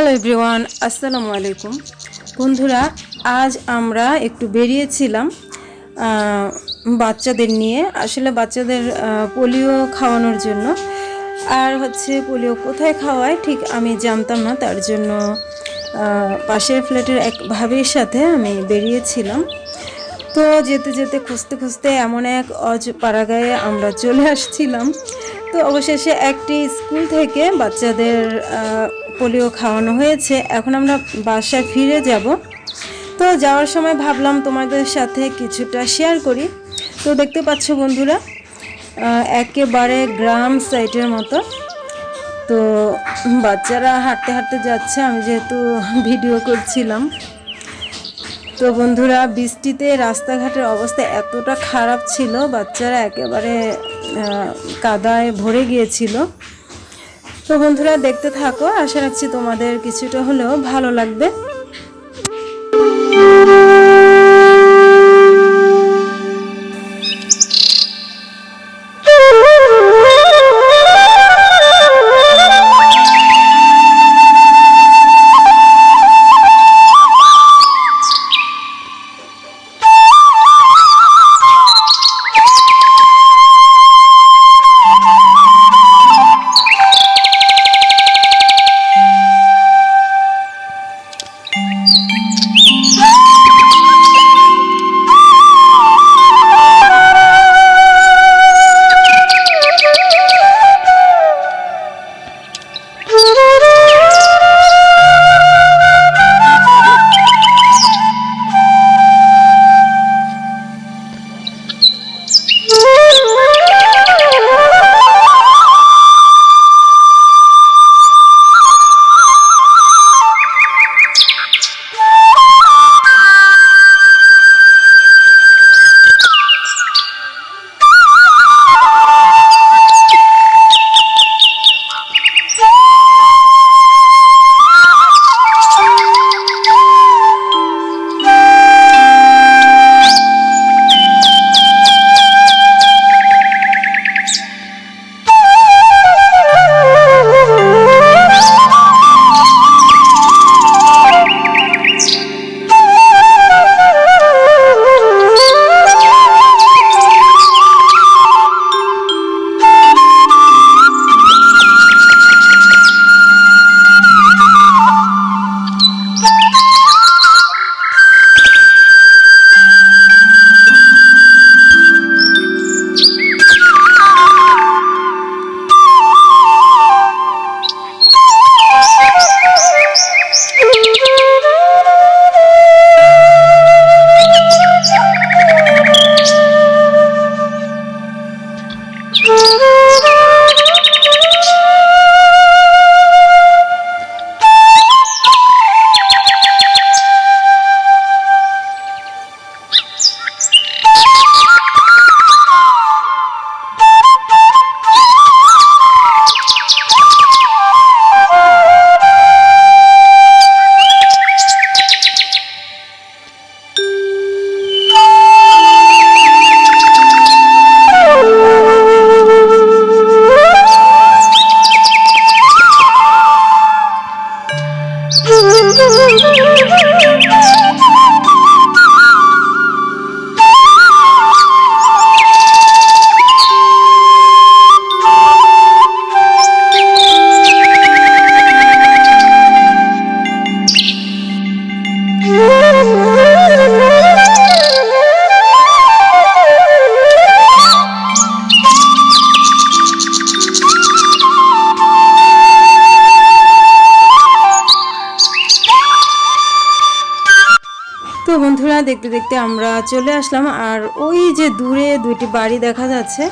Hello everyone, আসসালামু আলাইকুম। বন্ধুরা, আজ আমরা একটু বেরিয়েছিলাম বাচ্চাদের নিয়ে। আসলে বাচ্চাদের পোলিও খাওয়ানোর জন্য। আর পোলিও কোথায় খাওয়ায় ঠিক আমি জানতাম না, তার জন্য পাশের ফ্ল্যাটের এক ভাবির সাথে আমি বেরিয়েছিলাম। তো যেতে যেতে খুঁজতে খুঁজতে এমন এক পাড়াগাঁয়ে আমরা চলে আসছিলাম। তো অবশেষে একটি স্কুল থেকে বাচ্চাদের পোলিও খাওয়ানো হয়েছে। এখন আমরা বাসায় ফিরে যাব। তো যাওয়ার সময় ভাবলাম তোমাদের সাথে কিছুটা শেয়ার করি। তো দেখতে পাচ্ছ বন্ধুরা, একেবারে গ্রাম সাইডের মতো। তো বাচ্চারা হাঁটতে হাঁটতে যাচ্ছে, আমি যেহেতু ভিডিও করছিলাম। তো বন্ধুরা, বৃষ্টিতে রাস্তাঘাটের অবস্থা এতটা খারাপ ছিল, বাচ্চারা একেবারে কাদায় ভরে গিয়েছিল। তো বন্ধুরা, দেখতে থাকো, আশা রাখছি তোমাদের কিছুটা হলেও ভালো লাগবে। তো বন্ধুরা, দেখতে দেখতে আমরা চলে আসলাম। আর ওই যে দূরে দুইটি বাড়ি দেখা যাচ্ছে,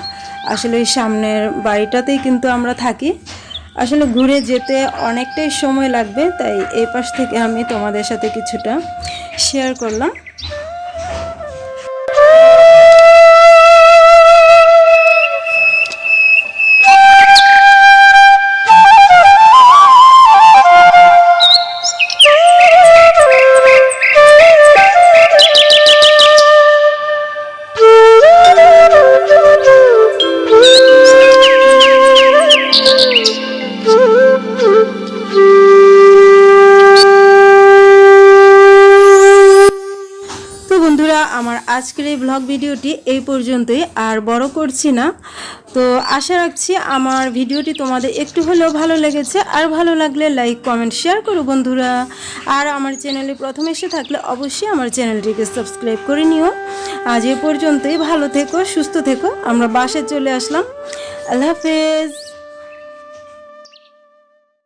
আসলে ওই সামনের বাড়িটাতেই কিন্তু আমরা থাকি। আসলে ঘুরে যেতে অনেকটাই সময় লাগবে, তাই এই পাশ থেকে আমি তোমাদের সাথে কিছুটা শেয়ার করলাম। আজকের এই ব্লগ ভিডিওটি এই পর্যন্তই, আর বড় করছি না। তো আশা রাখছি আমার ভিডিওটি তোমাদের একটু হলেও ভালো লেগেছে, আর ভালো লাগলে লাইক কমেন্ট শেয়ার করো বন্ধুরা। আর আমার চ্যানেলে প্রথম এসে থাকলে অবশ্যই আমার চ্যানেলটিকে সাবস্ক্রাইব করে নিও। আজ এ পর্যন্তই, ভালো থেকো, সুস্থ থেকো। আমরা বাসায় চলে আসলাম। আল্লাহ হাফেজ।